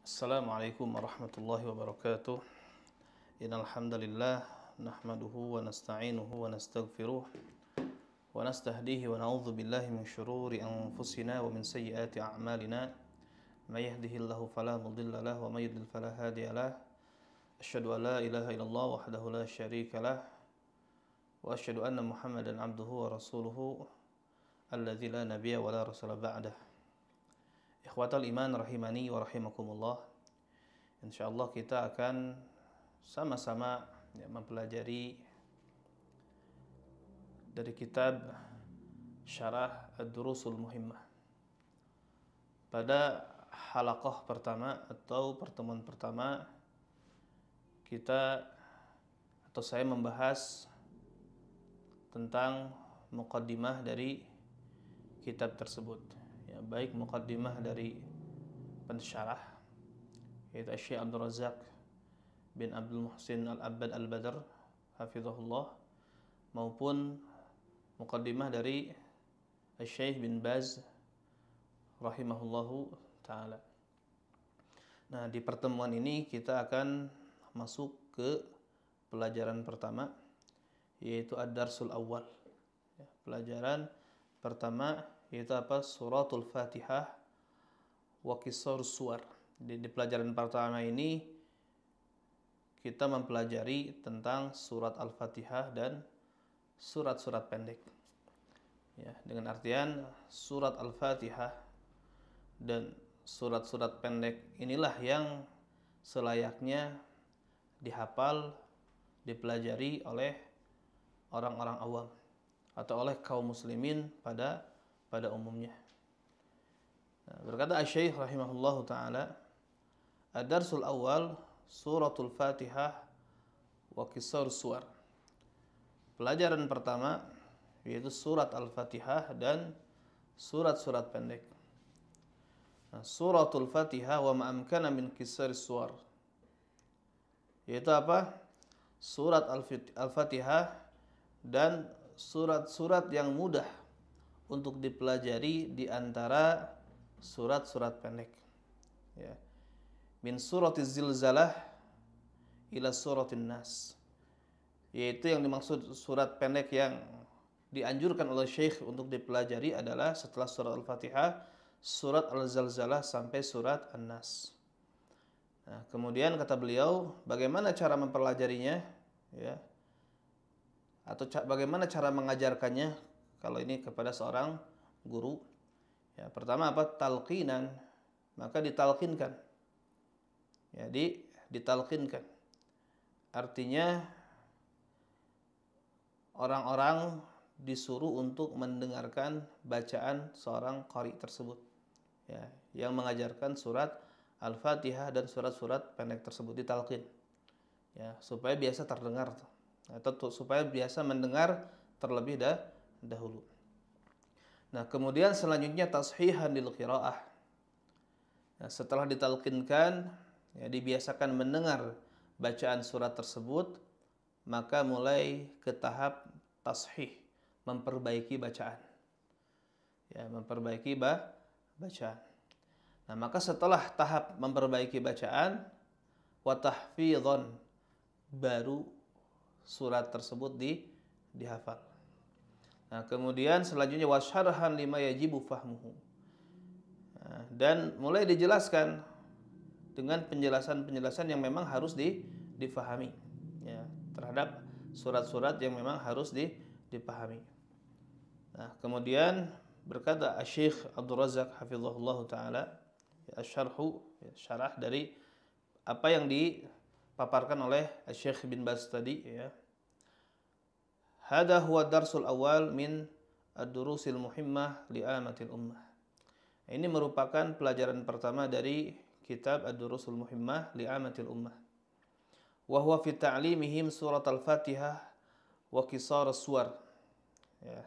Assalamualaikum warahmatullahi wabarakatuh. Innal hamdalillah nahmaduhu wa nasta'inuhu wa nastaghfiruh wa nastahdihi wa na'udzu billahi min syururi anfusina wa min sayyiati a'malina. May yahdihillahu fala mudilla lahu wa may yudlil fala hadiya lahu. Asyhadu an la ilaha illallah wahdahu la syarika lah wa asyhadu anna Muhammadan 'abduhu wa rasuluhu alladzi la nabiyya wa la rasula ba'dah. Ikhwatal iman rahimani wa rahimakumullah. Insyaallah kita akan sama-sama mempelajari dari kitab Syarah Ad-Durusul Muhimmah. Pada halaqah pertama atau pertemuan pertama saya membahas tentang muqaddimah dari kitab tersebut. Ya, baik muqaddimah dari pensyarah yaitu Syekh Abdul Razak bin Abdul Muhsin Al-Abbad Al-Badr hafizahullah, maupun muqaddimah dari Syekh bin Baz rahimahullahu taala. Nah, di pertemuan ini kita akan masuk ke pelajaran pertama, yaitu ad-darsul awal. Ya, pelajaran pertama yaitu apa? Suratul Fatihah wa qisar suwar. Di pelajaran pertama ini kita mempelajari tentang surat Al-Fatihah dan surat-surat pendek. Ya, dengan artian surat Al-Fatihah dan surat-surat pendek inilah yang selayaknya dihafal, dipelajari oleh orang-orang awam atau oleh kaum muslimin pada umumnya. Nah, berkata Asy-Syaikh rahimahullahu taala, ad-darsul awal suratul Fatihah wa qisar suwar. Pelajaran pertama yaitu surat Al-Fatihah dan surat-surat pendek. Nah, suratul Fatihah wa ma amkana min qisar suwar, yaitu apa? Surat Al-Fatihah dan surat-surat yang mudah untuk dipelajari di antara surat-surat pendek. Ya. Min suratiz zilzalah ila suratin nas. Yaitu yang dimaksud surat pendek yang dianjurkan oleh Syekh untuk dipelajari adalah setelah surat Al-Fatihah, surat Al-Zalzalah sampai surat An-Nas. Nah, kemudian kata beliau, bagaimana cara mempelajarinya? Ya. Atau bagaimana cara mengajarkannya? Kalau ini kepada seorang guru, ya, pertama apa? Talqinan, maka ditalqinkan. Ya, ditalqinkan. Artinya orang-orang disuruh untuk mendengarkan bacaan seorang qari tersebut, ya, yang mengajarkan surat Al-Fatihah dan surat-surat pendek tersebut, ditalqin. Ya, supaya biasa terdengar atau supaya biasa mendengar terlebih dahulu. Nah, kemudian selanjutnya tashihan lil qiraah. Nah, setelah ditalqinkan, ya, dibiasakan mendengar bacaan surat tersebut, maka mulai ke tahap tashih, memperbaiki bacaan. Ya, memperbaiki bacaan. Nah, maka setelah tahap memperbaiki bacaan, wa tahfidhon, baru surat tersebut dihafal. Nah, kemudian selanjutnya wasyarhan lima yajibu fahmuhu. Nah, dan mulai dijelaskan dengan penjelasan-penjelasan yang memang harus difahami, ya, terhadap surat-surat yang memang harus dipahami. Nah, kemudian berkata Syekh Abdul Razak hafizahullah taala, ya, syarhu, ya, syarah dari apa yang dipaparkan oleh Syekh bin Baz tadi, ya. Hada huwa darsul awal min ad-durusil muhimmah li amatil ummah. Ini merupakan pelajaran pertama dari kitab ad-durusul muhimmah li amatil ummah. Wa huwa fi ta'limihim surat al-Fatihah wa qisar suwar. Ya.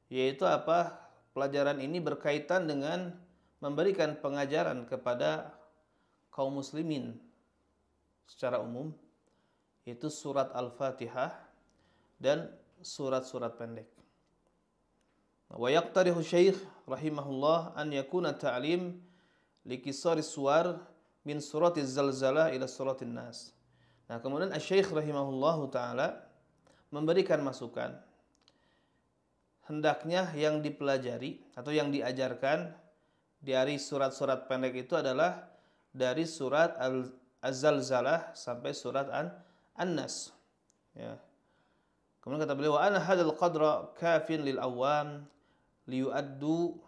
Yaitu apa? Pelajaran ini berkaitan dengan memberikan pengajaran kepada kaum muslimin secara umum, yaitu surat Al-Fatihah dan surat-surat pendek. Wa yaqtarihu Syekh rahimahullah an yakuna ta'lim li qisar suwar min suratiz zalzalah ila suratin nas. Nah, kemudian Asy-Syaikh rahimahullahu taala memberikan masukan, hendaknya yang dipelajari atau yang diajarkan dari surat-surat pendek itu adalah dari surat Az-Zalzalah sampai surat An-Nas. Ya. Kemudian kata beliau, wa ana hadzal qadra kafin lil awam liyuaddu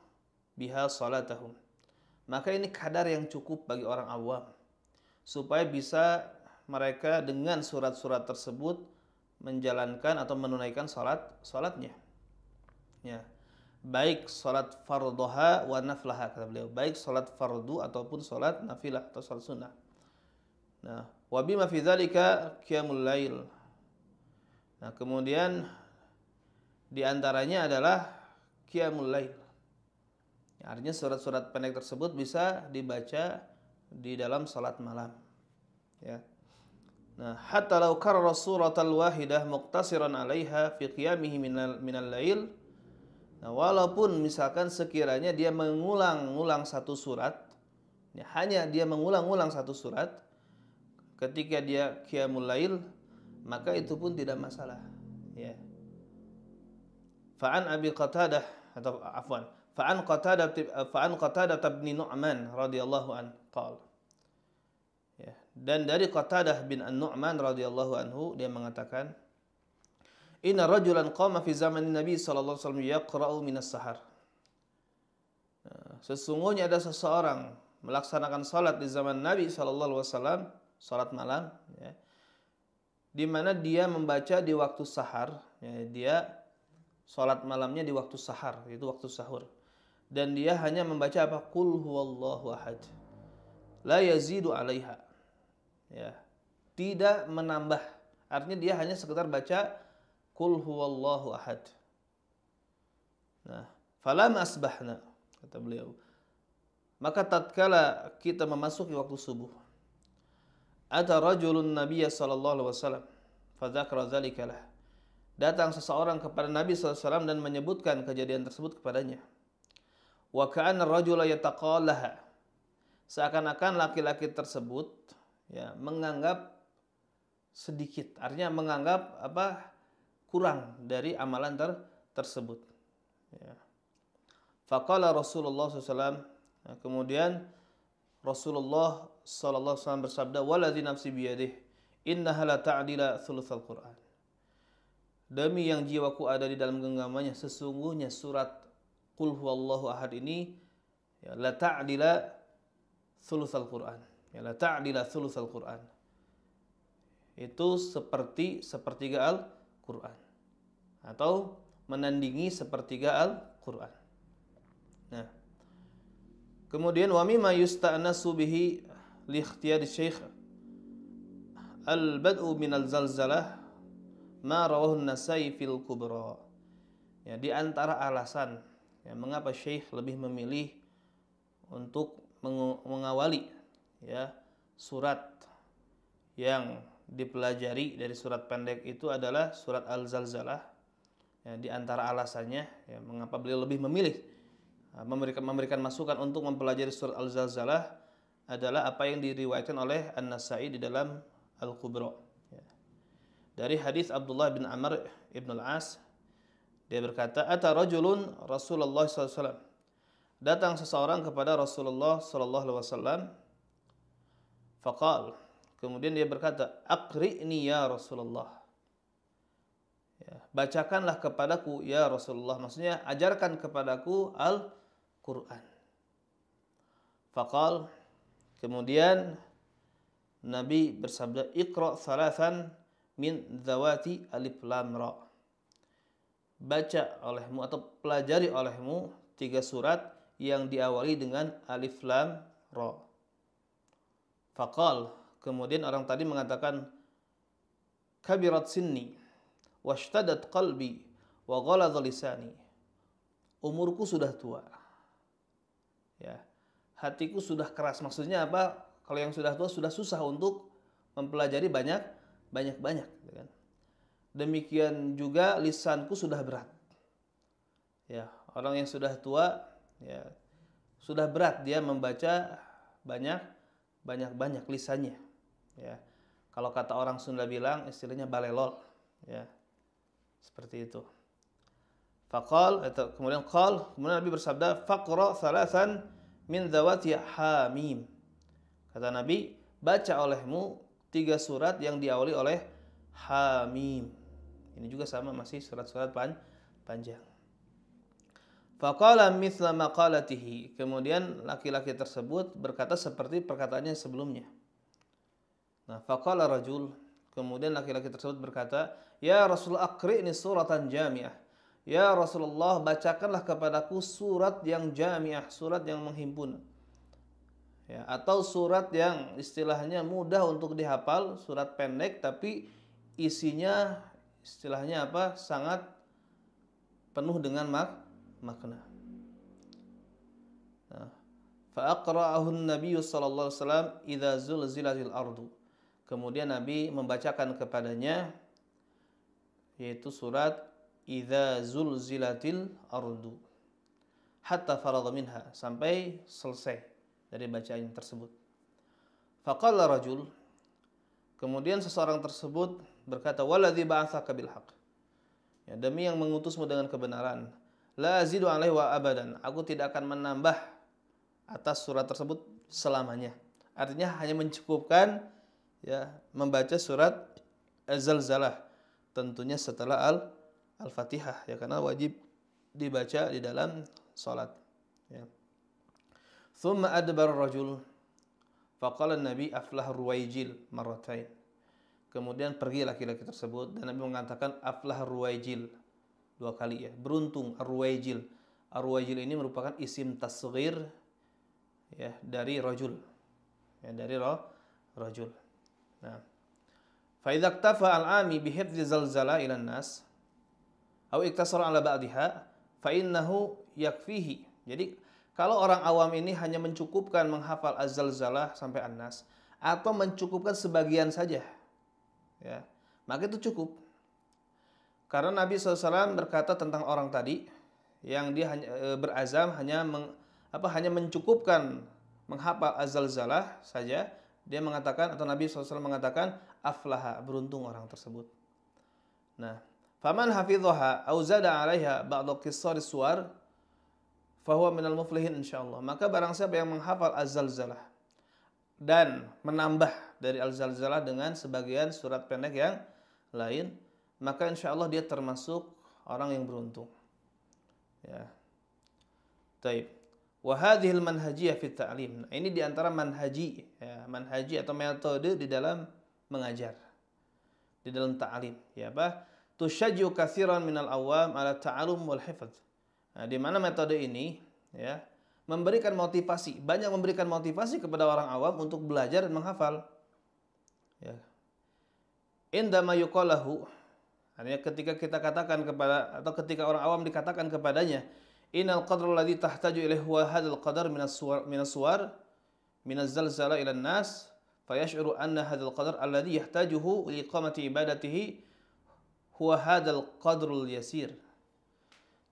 biha salatahum. Maka ini kadar yang cukup bagi orang awam supaya bisa mereka dengan surat-surat tersebut menjalankan atau menunaikan salatnya. Ya. Baik salat fardhaha wa naflaha, kata beliau, baik salat fardu ataupun salat nafilah atau salat sunnah. Nah, wa bima fi dzalika qiyamul lail. Nah, kemudian di antaranya adalah qiyamul lail. Ya, artinya surat-surat pendek tersebut bisa dibaca di dalam salat malam. Ya. Nah, hatta law karrara suratal wahidah muqtasiran 'alaiha fi qiyamihi minal lail. Nah, walaupun misalkan sekiranya dia mengulang-ulang satu surat, ya, hanya dia mengulang-ulang satu surat ketika dia qiyamul lail, maka itu pun tidak masalah. Ya. Fa'an Abi Qatadah atau afwan, fa'an Qatadah bin Nu'man radhiyallahu an qala. Ya, dan dari Qatadah bin An-Nu'man radhiyallahu anhu dia mengatakan, inna rajulan qama fi zaman Nabi sallallahu alaihi wasallam yaqra'u minas sahar. Sesungguhnya ada seseorang melaksanakan salat di zaman Nabi sallallahu alaihi wasallam, salat malam, ya, di mana dia membaca di waktu sahar, ya, dia salat malamnya di waktu sahar, itu waktu sahur. Dan dia hanya membaca apa? Qul huwallahu ahad. La yazidu 'alaiha. Ya, tidak menambah. Artinya dia hanya sekedar baca Qul huwallahu ahad. Nah, falam asbahna, kata beliau. Maka tatkala kita memasuki waktu subuh, ata rajulun nabiyya sallallahu alaihi wasallam fadzakara dzalika lah. Datang seseorang kepada Nabi sallallahu alaihi wasallam dan menyebutkan kejadian tersebut kepadanya. Wa ka'anna ar-rajula yataqallaha. Seakan-akan laki-laki tersebut, ya, menganggap sedikit, artinya menganggap apa? Kurang dari amalan tersebut. Ya. Faqala Rasulullah SAW. Nah, kemudian Rasulullah SAW bersabda, waladzi nafsi biyadih, innaha la ta'dila thulutsal Qur'an. Demi yang jiwaku ada di dalam genggamannya, sesungguhnya surat Qul huwallahu ahad ini, ya, la ta'dila thulutsal Qur'an. Ya, la ta'dila thulutsal Qur'an. Itu seperti sepertiga Al-Quran, atau menandingi sepertiga Al-Quran. Nah, kemudian wa mimma yusta'nasu bihi li ikhtiyari syekh al-bad'u min al-zalzalah ma rawahu an-Nasai fil kubra. Ya, di antara alasan, ya, mengapa syekh lebih memilih untuk mengawali, ya, surat yang dipelajari dari surat pendek itu adalah surat Al-Zalzalah. Ya, di antara alasannya, ya, mengapa beliau lebih memilih memberikan masukan untuk mempelajari surat Al-Zalzalah adalah apa yang diriwayatkan oleh An-Nasai di dalam Al-Kubra. Ya. Dari hadis Abdullah bin Amr ibn al-As, dia berkata, ata rajulun Rasulullah SAW. Datang seseorang kepada Rasulullah SAW. Faqal, kemudian dia berkata, aqri'ni ya Rasulullah. Ya, bacakanlah kepadaku ya Rasulullah. Maksudnya ajarkan kepadaku Al-Quran. Faqal, kemudian Nabi bersabda, Iqra' thalathan min dzawati alif lam ra. Baca olehmu atau pelajari olehmu 3 surat yang diawali dengan alif lam ra. Faqal, kemudian orang tadi mengatakan, kabirat sinni washtadat qalbi wa ghaladha lisani. Umurku sudah tua. Ya, hatiku sudah keras. Maksudnya apa? Kalau yang sudah tua sudah susah untuk mempelajari banyak. Gitu kan? Demikian juga lisanku sudah berat. Ya, orang yang sudah tua, ya, sudah berat dia membaca banyak banyak-banyak lisannya. Ya. Kalau kata orang Sunda bilang istilahnya balelol, ya. Seperti itu. Faqal atau kemudian Nabi bersabda faqra salasan min dzawati hamim. Kata Nabi, baca olehmu 3 surat yang diawali oleh hamim. Ini juga sama, masih surat-surat panjang. Faqala mithla maqalatihi. Kemudian laki-laki tersebut berkata seperti perkataannya sebelumnya. Nah, faqala rajul. Kemudian laki-laki tersebut berkata, "Ya Rasulullah, aqri'ni suratan jami'ah." Ya Rasulullah, bacakanlah kepadaku surat yang jami'ah, surat yang menghimpun. Ya, atau surat yang istilahnya mudah untuk dihafal, surat pendek tapi isinya istilahnya apa? Sangat penuh dengan makna. Nah, fa aqra'ahu an-nabiy sallallahu alaihi wasallam idza zulzilatil ardu. Kemudian Nabi membacakan kepadanya yaitu surat idza zulzilatil ardu hatta faragha minha, sampai selesai dari bacaan tersebut. Faqala rajul, kemudian seseorang tersebut berkata, "Waladzi ba'atsaka bil haqq." Ya, demi yang mengutusmu dengan kebenaran, la azidu alaihi wa abadan. Aku tidak akan menambah atas surat tersebut selamanya. Artinya hanya mencukupkan ya membaca surat Az-Zalzalah, tentunya setelah Al-Fatihah ya, karena wajib dibaca di dalam salat ya. Thumma adbar rajul faqala Nabi aflah ruwaijil marratain. Kemudian pergi laki-laki tersebut dan Nabi mengatakan aflah ruwaijil 2 kali ya, beruntung ar-ruwaijil. Ar-ruwaijil ini merupakan isim tasghir ya dari rajul. Ya, dari rajul. Nah, fa idza iktafa al-ami bi hifdzi zalzala ila an-nas aw iktasara ala ba'dihha fa innahu yakfihi. Jadi kalau orang awam ini hanya mencukupkan menghafal Az-Zalzalah sampai An-Nas atau mencukupkan sebagian saja, ya, maka itu cukup. Karena Nabi SAW berkata tentang orang tadi yang dia hanya berazam hanya mencukupkan menghafal Az-Zalzalah saja, dia mengatakan atau Nabi SAW mengatakan aflaha, beruntung orang tersebut. Nah, faman hafidhaha aw zada 'alaiha ba'd qissar suwar fahuwa minal muflihin insyaallah. Maka barang siapa yang menghafal Az-Zalzalah dan menambah dari Az-Zalzalah dengan sebagian surat pendek yang lain, maka insyaallah dia termasuk orang yang beruntung. Ya. Taib. Wa hadhihi al-manhajiyah fi ta'lim. Nah, ini di antara manhaji ya, manhaji atau metode di dalam mengajar. Di dalam ta'lim, ya apa? Tusyajju katsiran minal awam ala ta'allum wal hifdz. Nah, di mana metode ini ya memberikan motivasi, banyak memberikan motivasi kepada orang awam untuk belajar dan menghafal. Ya. Indama yuqalahu, artinya ketika kita katakan kepada atau ketika orang awam dikatakan kepadanya, innal qadra alladhi tahtaju ilaihi huwa hadzal qadar minas suwar minaz zalzala ila an-nas fayash'uru anna hadzal qadar alladhi yahtajuhu li iqamati ibadatihi huwa hadzal qadrul yasir.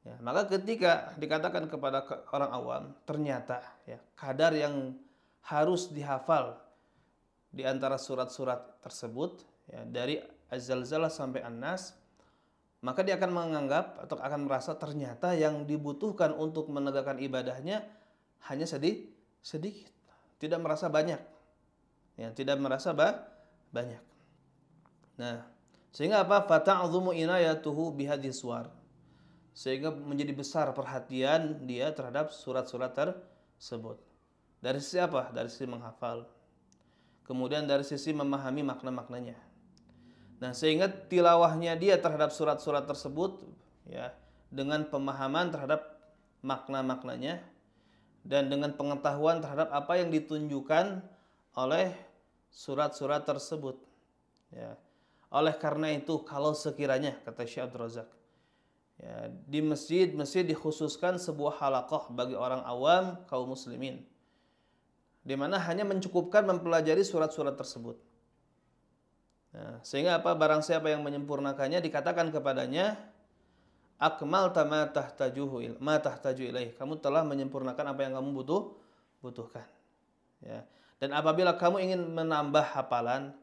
Ya, maka ketika dikatakan kepada orang awam, ternyata ya kadar yang harus dihafal di antara surat-surat tersebut ya, dari Az-Zalzalah sampai An-Nas, maka dia akan menganggap atau akan merasa ternyata yang dibutuhkan untuk menegakkan ibadahnya hanya sedikit, tidak merasa banyak. Ya, tidak merasa banyak. Nah, sehingga apa? Fata'dhumu inayatuhu bihadhis suwar. Sehingga menjadi besar perhatian dia terhadap surat-surat tersebut. Dari sisi apa? Dari sisi menghafal. Kemudian dari sisi memahami makna-maknanya. Nah, sehingga tilawahnya dia terhadap surat-surat tersebut ya dengan pemahaman terhadap makna-maknanya dan dengan pengetahuan terhadap apa yang ditunjukkan oleh surat-surat tersebut. Ya. Oleh karena itu, kalau sekiranya kata Syekh Abdul Razak, ya, di masjid dikhususkan sebuah halaqah bagi orang awam kaum muslimin, di mana hanya mencukupkan mempelajari surat-surat tersebut. Nah, sehingga apa? Barang siapa yang menyempurnakannya dikatakan kepadanya, akmalta ma tahtaju ilaih. Kamu telah menyempurnakan apa yang kamu butuhkan. Ya. Dan apabila kamu ingin menambah hafalan,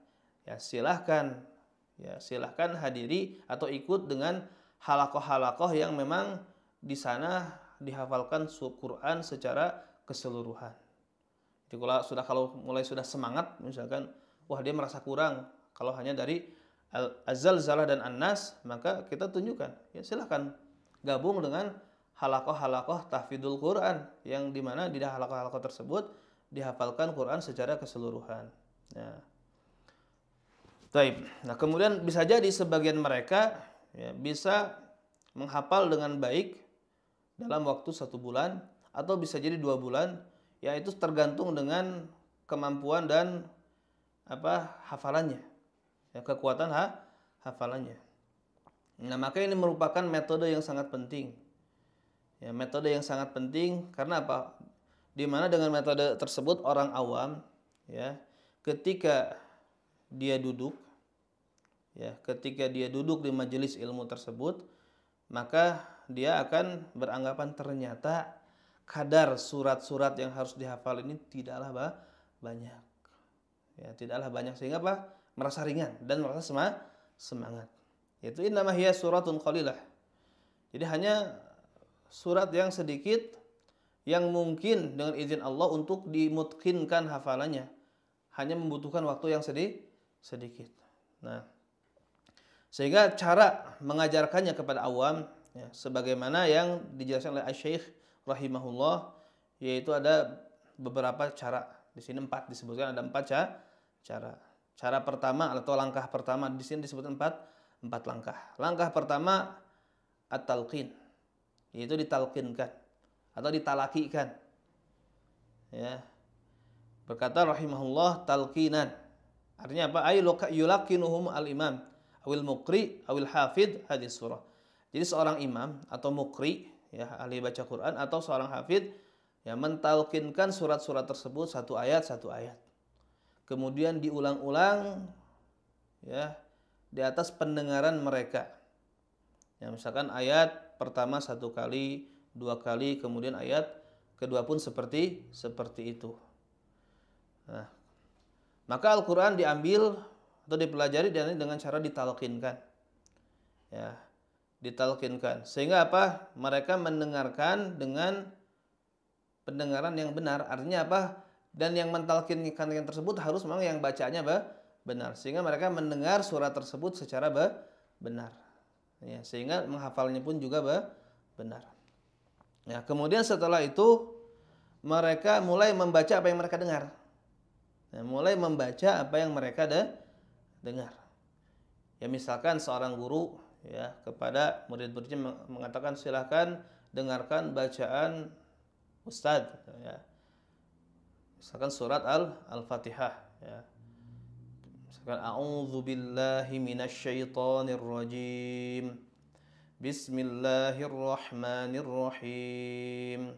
ya silahkan hadiri atau ikut dengan halakoh-halakoh yang memang di sana dihafalkan Quran secara keseluruhan. Jadi kalau mulai sudah semangat, misalkan, wah dia merasa kurang kalau hanya dari Az-Zalzalah dan An-Nas, maka kita tunjukkan, ya silahkan gabung dengan halakoh-halakoh tahfidzul Quran yang dimana di halakoh-halakoh tersebut dihafalkan Quran secara keseluruhan. Ya. Taib. Nah, kemudian bisa jadi sebagian mereka ya, bisa menghafal dengan baik dalam waktu 1 bulan atau bisa jadi 2 bulan, yaitu tergantung dengan kemampuan dan hafalannya, ya, kekuatan hafalannya. Nah, maka ini merupakan metode yang sangat penting. Ya, metode yang sangat penting karena apa? Di mana dengan metode tersebut orang awam, ya, ketika dia duduk di majelis ilmu tersebut, maka dia akan beranggapan ternyata kadar surat-surat yang harus dihafal ini tidaklah banyak. Ya, tidaklah banyak sehingga merasa ringan dan merasa semangat. Yaitu innama hiya suratun qalilah. Jadi hanya surat yang sedikit yang mungkin dengan izin Allah untuk dimutqinkan hafalannya. Hanya membutuhkan waktu yang sedikit. Nah, sehingga cara mengajarkannya kepada awam, ya, sebagaimana yang dijelaskan oleh Asy-Syaikh rahimahullah, yaitu ada beberapa cara. Di sini 4 disebutkan, ada 4 cara. Cara pertama atau langkah pertama di sini disebutkan 4 langkah. Langkah pertama at-talqin, yaitu ditalqinkan atau ditalakikan. Ya. Berkata rahimahullah talqinan. Artinya apa? Ay yulaqinuhum al-imam awil muqri awil hafid hadis surah. Jadi seorang imam atau muqri, ya, ahli baca Quran, atau seorang hafid, ya, mentalkinkan surat-surat tersebut satu ayat. Kemudian diulang-ulang, ya, di atas pendengaran mereka. Ya, misalkan ayat pertama 1 kali, 2 kali, kemudian ayat kedua pun seperti itu. Nah, maka Al-Quran diambil atau dipelajari dengan cara ditalkinkan. Ya, ditalkinkan. Sehingga apa? Mereka mendengarkan dengan pendengaran yang benar. Artinya apa? Dan yang mentalkinkan yang tersebut harus memang yang bacaannya benar. Sehingga mereka mendengar surat tersebut secara benar. Ya, sehingga menghafalnya pun juga benar. Ya, kemudian setelah itu mereka mulai membaca apa yang mereka dengar. Ya, mulai membaca apa yang mereka dengar. Ya, misalkan seorang guru, ya, kepada murid-muridnya mengatakan silahkan dengarkan bacaan Ustadz, ya. Misalkan surat Al-Fatihah, ya. Misalkan a'udzubillahi minasyaitonir rajim. Bismillahirrahmanirrahim.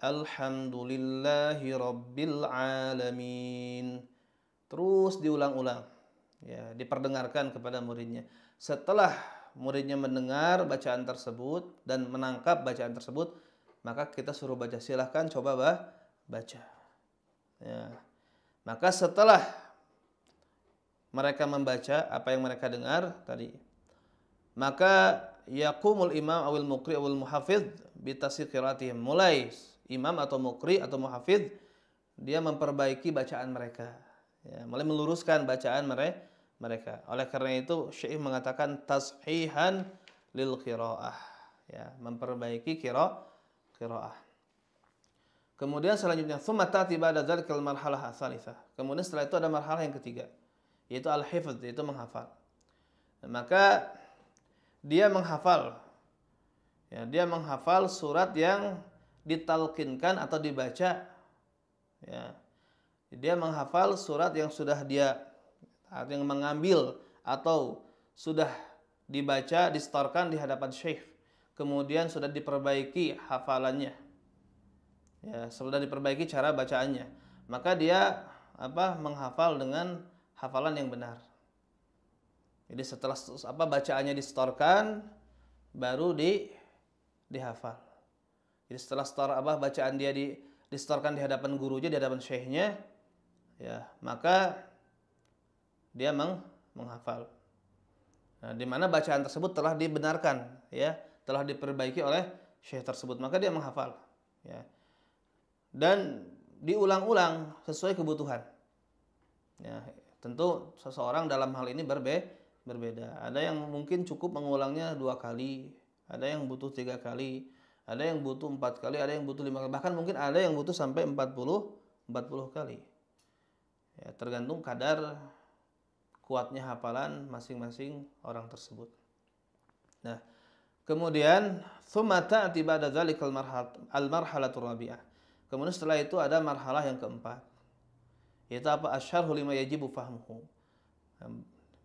Alhamdulillahi rabbil alamin. Terus diulang-ulang, ya, diperdengarkan kepada muridnya. Setelah muridnya mendengar bacaan tersebut dan menangkap bacaan tersebut, maka kita suruh baca. Silahkan coba baca. Ya. Maka setelah mereka membaca apa yang mereka dengar tadi, maka yaqumul imam awil muqri awil muhafidh bitasir qiraatihim. Mulai imam atau muqri atau muhafidh dia memperbaiki bacaan mereka, ya, mulai meluruskan bacaan mereka. Oleh karena itu Syekh mengatakan tashihan lil qiraah, ya, memperbaiki qiraah. Kemudian selanjutnya tsumma ta'ti ba'da dzalikal marhalah tsalitsah. Kemudian setelah itu ada marhalah yang ketiga, yaitu al-hifdz, yaitu menghafal. Maka dia menghafal, ya, dia menghafal surat yang ditalkinkan atau dibaca, ya. Dia menghafal surat yang sudah dia yang mengambil atau sudah dibaca, distorkan di hadapan syekh, kemudian sudah diperbaiki hafalannya, ya, sudah diperbaiki cara bacaannya, maka dia menghafal dengan hafalan yang benar. Jadi setelah bacaannya distorkan baru dihafal. Jadi setelah bacaan dia disetorkan di hadapan gurunya, di hadapan syekhnya, ya, maka dia menghafal. Nah, di mana bacaan tersebut telah dibenarkan, ya, telah diperbaiki oleh syekh tersebut, maka dia menghafal, ya. Dan diulang-ulang sesuai kebutuhan. Ya, tentu seseorang dalam hal ini berbeda. Ada yang mungkin cukup mengulangnya 2 kali, ada yang butuh 3 kali, ada yang butuh 4 kali, ada yang butuh 5 kali, bahkan mungkin ada yang butuh sampai 40 kali. Ya, tergantung kadar kuatnya hafalan masing-masing orang tersebut. Nah, kemudian tsumma ta'ti ba'da dzalikal marhalatur rabi'ah. Kemudian setelah itu ada marhalah yang keempat. Yaitu apa? Asyarhu lima yajibu fahmuhu.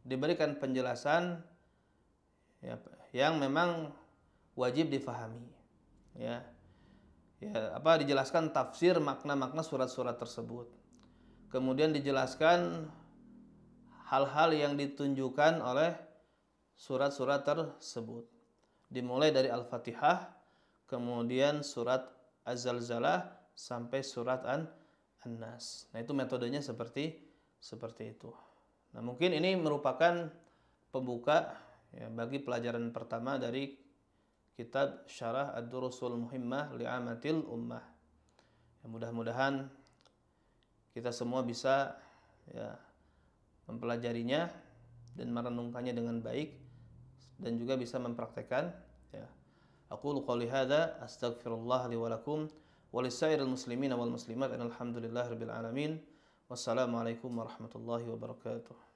Diberikan penjelasan, ya, yang memang wajib difahami. Ya. Ya, apa, dijelaskan tafsir makna-makna surat-surat tersebut. Kemudian dijelaskan hal-hal yang ditunjukkan oleh surat-surat tersebut. Dimulai dari Al-Fatihah, kemudian surat Az-Zalzalah sampai surat An-Nas. Nah, itu metodenya seperti itu. Nah, mungkin ini merupakan pembuka, ya, bagi pelajaran pertama dari kitab Syarah Ad-Durusul Muhimmah li'amatil ummah. Ya, mudah-mudahan kita semua bisa, ya, mempelajarinya dan merenungkannya dengan baik dan juga bisa mempraktekkan, ya. Aqulu qouli hadza astaghfirullah li wa lakum wa lisairil muslimina wal muslimat. Alhamdulillahirabbil alamin. Wassalamualaikum warahmatullahi wabarakatuh.